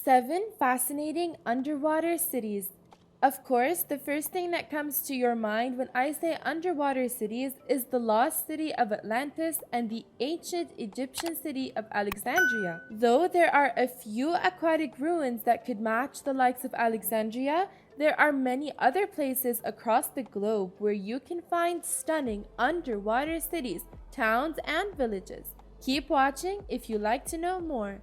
7 fascinating underwater cities. Of course, the first thing that comes to your mind when I say underwater cities is the lost city of Atlantis and the ancient Egyptian city of Alexandria. Though there are a few aquatic ruins that could match the likes of Alexandria, there are many other places across the globe where you can find stunning underwater cities, towns, and villages. Keep watching if you like to know more.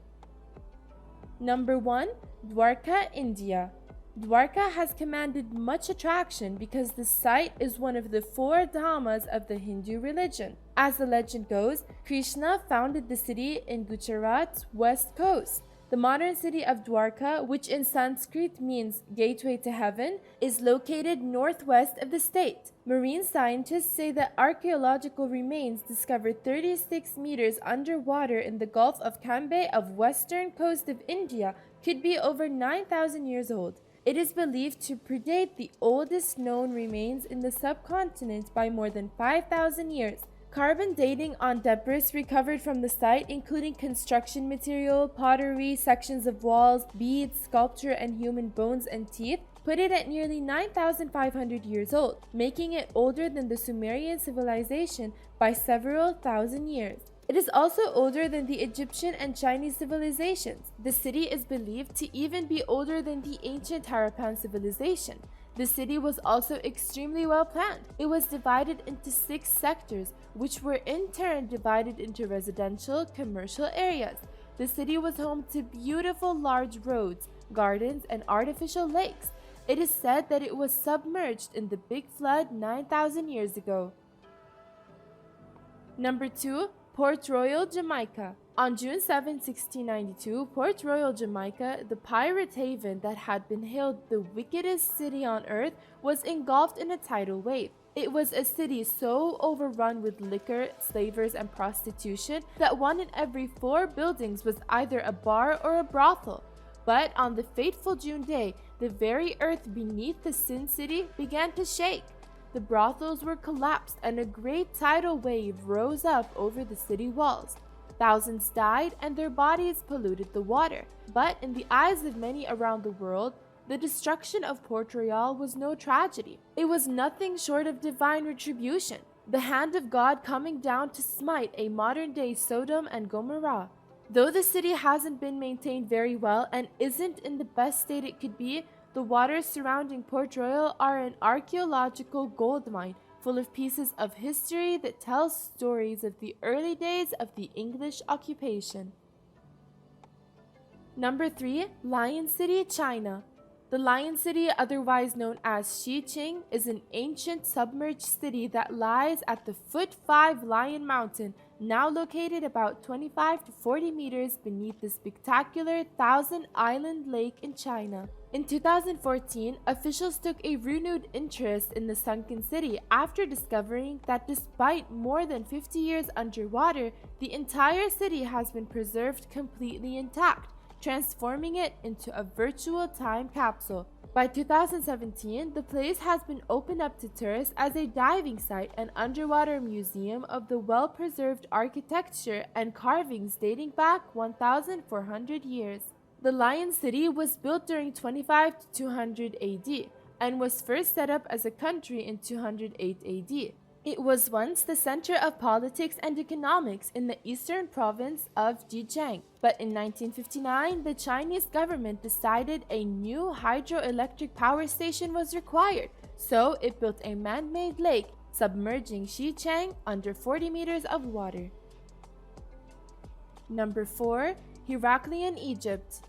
Number 1. Dwarka, India. Dwarka has commanded much attraction because the site is one of the 4 dhammas of the Hindu religion. As the legend goes, Krishna founded the city in Gujarat's west coast. The modern city of Dwarka, which in Sanskrit means gateway to heaven, is located northwest of the state. Marine scientists say that archaeological remains discovered 36 meters underwater in the Gulf of Cambay of western coast of India could be over 9,000 years old. It is believed to predate the oldest known remains in the subcontinent by more than 5,000 years. Carbon dating on debris recovered from the site, including construction material, pottery, sections of walls, beads, sculpture, and human bones and teeth, put it at nearly 9,500 years old, making it older than the Sumerian civilization by several thousand years. It is also older than the Egyptian and Chinese civilizations. The city is believed to even be older than the ancient Harappan civilization. The city was also extremely well planned. It was divided into 6 sectors, which were in turn divided into residential, commercial areas. The city was home to beautiful large roads, gardens, and artificial lakes. It is said that it was submerged in the Big Flood 9,000 years ago. Number 2. Port Royal, Jamaica. On June 7, 1692, Port Royal, Jamaica, the pirate haven that had been hailed the wickedest city on earth, was engulfed in a tidal wave. It was a city so overrun with liquor, slavers, and prostitution that 1 in every 4 buildings was either a bar or a brothel. But on the fateful June day, the very earth beneath the Sin City began to shake. The brothels were collapsed and a great tidal wave rose up over the city walls. Thousands died and their bodies polluted the water. But in the eyes of many around the world, the destruction of Port Royal was no tragedy. It was nothing short of divine retribution, the hand of God coming down to smite a modern-day Sodom and Gomorrah. Though the city hasn't been maintained very well and isn't in the best state it could be, the waters surrounding Port Royal are an archaeological goldmine full of pieces of history that tell stories of the early days of the English occupation. Number 3. Lion City, China. The Lion City, otherwise known as Xiqing, is an ancient submerged city that lies at the foot 5 Lion Mountain, now located about 25 to 40 meters beneath the spectacular Thousand Island Lake in China. In 2014, officials took a renewed interest in the sunken city after discovering that despite more than 50 years underwater, the entire city has been preserved completely intact, transforming it into a virtual time capsule. By 2017, the place has been opened up to tourists as a diving site and underwater museum of the well-preserved architecture and carvings dating back 1,400 years. The Lion City was built during 25 to 200 AD and was first set up as a country in 208 AD. It was once the center of politics and economics in the eastern province of Zhejiang, but in 1959, the Chinese government decided a new hydroelectric power station was required, so it built a man-made lake submerging Xichang under 40 meters of water. Number 4. Heraklion, Egypt.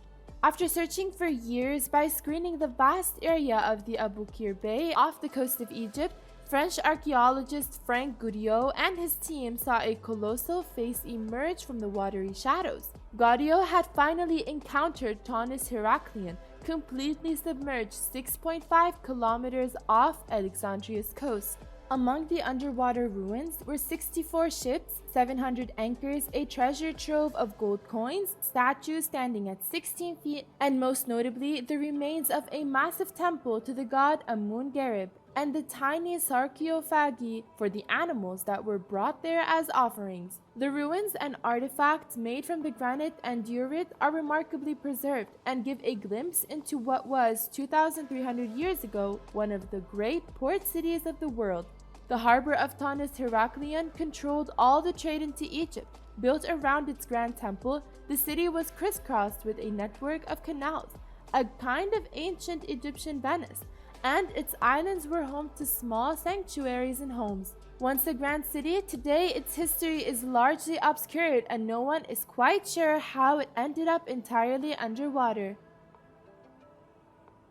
After searching for years by screening the vast area of the Abu Qir Bay off the coast of Egypt, French archaeologist Frank Gaudiot and his team saw a colossal face emerge from the watery shadows. Gaudiot had finally encountered Taunus Heraklion, completely submerged 6.5 kilometers off Alexandria's coast. Among the underwater ruins were 64 ships, 700 anchors, a treasure trove of gold coins, statues standing at 16 feet, and most notably, the remains of a massive temple to the god Amun-Gerib. and the tiny sarcophagi for the animals that were brought there as offerings. The ruins and artifacts made from the granite and diorite are remarkably preserved and give a glimpse into what was 2,300 years ago one of the great port cities of the world. The harbor of Tanis Heraklion controlled all the trade into Egypt. Built around its grand temple, the city was crisscrossed with a network of canals, a kind of ancient Egyptian Venice, and its islands were home to small sanctuaries and homes. Once a grand city, today its history is largely obscured and no one is quite sure how it ended up entirely underwater.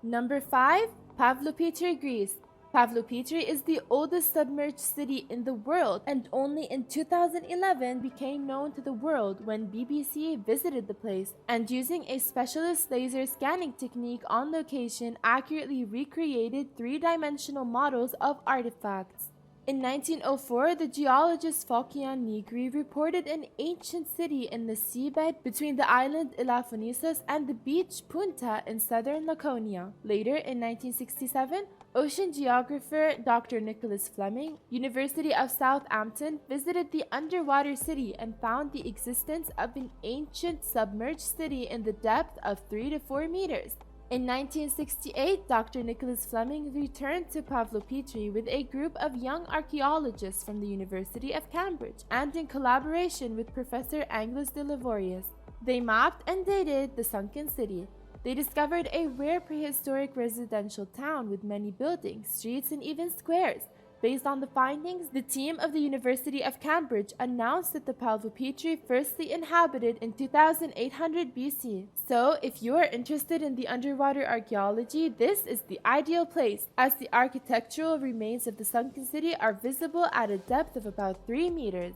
Number 5. Pavlopi, Greece. Pavlopi is the oldest submerged city in the world and only in 2011 became known to the world when BBC visited the place and using a specialist laser scanning technique on location accurately recreated three-dimensional models of artifacts. In 1904, the geologist Fokion Nigri reported an ancient city in the seabed between the island Elafonisos and the beach Punta in southern Laconia. Later, in 1967, ocean geographer Dr. Nicholas Fleming, University of Southampton, visited the underwater city and found the existence of an ancient submerged city in the depth of 3 to 4 meters. In 1968, Dr. Nicholas Fleming returned to Pavlopi with a group of young archaeologists from the University of Cambridge and in collaboration with Professor Angus de Lavorius. They mapped and dated the sunken city. They discovered a rare prehistoric residential town with many buildings, streets, and even squares. Based on the findings, the team of the University of Cambridge announced that the Pavlopi firstly inhabited in 2800 BC. So, if you are interested in the underwater archaeology, this is the ideal place, as the architectural remains of the sunken city are visible at a depth of about 3 meters.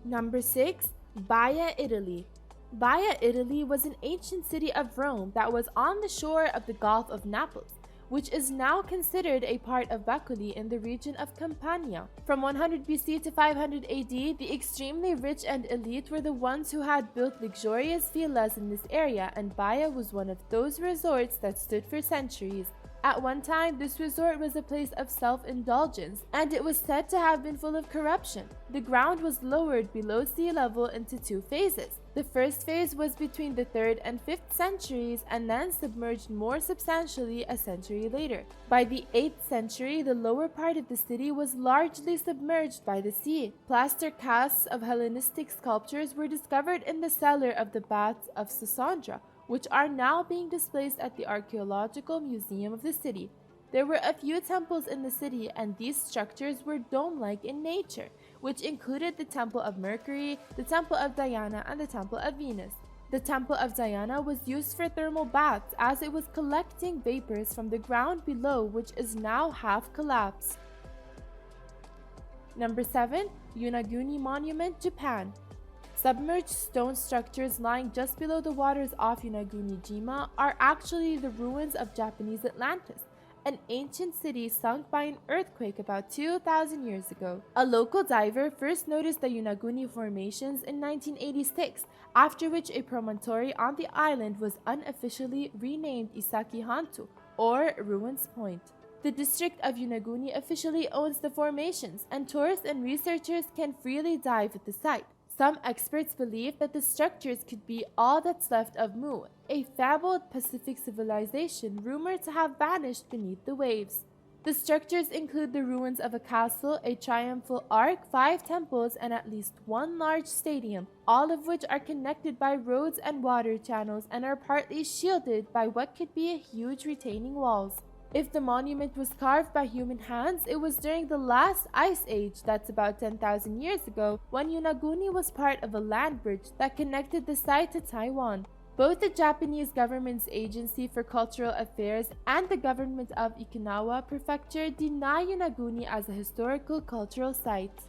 Number 6. Baya, Italy. Baya, Italy was an ancient city of Rome that was on the shore of the Gulf of Naples, which is now considered a part of Bacoli in the region of Campania. From 100 BC to 500 AD, the extremely rich and elite were the ones who had built luxurious villas in this area, and Baya was one of those resorts that stood for centuries. At one time, this resort was a place of self-indulgence, and it was said to have been full of corruption. The ground was lowered below sea level into 2 phases. The first phase was between the 3rd and 5th centuries and then submerged more substantially a century later. By the 8th century, the lower part of the city was largely submerged by the sea. Plaster casts of Hellenistic sculptures were discovered in the cellar of the baths of Sassandra, which are now being displayed at the Archaeological Museum of the city. There were a few temples in the city, and these structures were dome-like in nature, which included the Temple of Mercury, the Temple of Diana, and the Temple of Venus. The Temple of Diana was used for thermal baths as it was collecting vapors from the ground below, which is now half collapsed. Number 7. Unguni Monument, Japan. Submerged stone structures lying just below the waters off Unaguni-jima are actually the ruins of Japanese Atlantis, an ancient city sunk by an earthquake about 2,000 years ago. A local diver first noticed the Unaguni formations in 1986, after which a promontory on the island was unofficially renamed Isaki Hantu, or Ruins Point. The district of Unaguni officially owns the formations, and tourists and researchers can freely dive at the site. Some experts believe that the structures could be all that's left of Mu, a fabled Pacific civilization rumored to have vanished beneath the waves. The structures include the ruins of a castle, a triumphal arch, 5 temples, and at least 1 large stadium, all of which are connected by roads and water channels and are partly shielded by what could be a huge retaining walls. If the monument was carved by human hands, it was during the last ice age, that's about 10,000 years ago, when Unaguni was part of a land bridge that connected the site to Taiwan. Both the Japanese government's Agency for Cultural Affairs and the government of Okinawa Prefecture deny Unaguni as a historical cultural site.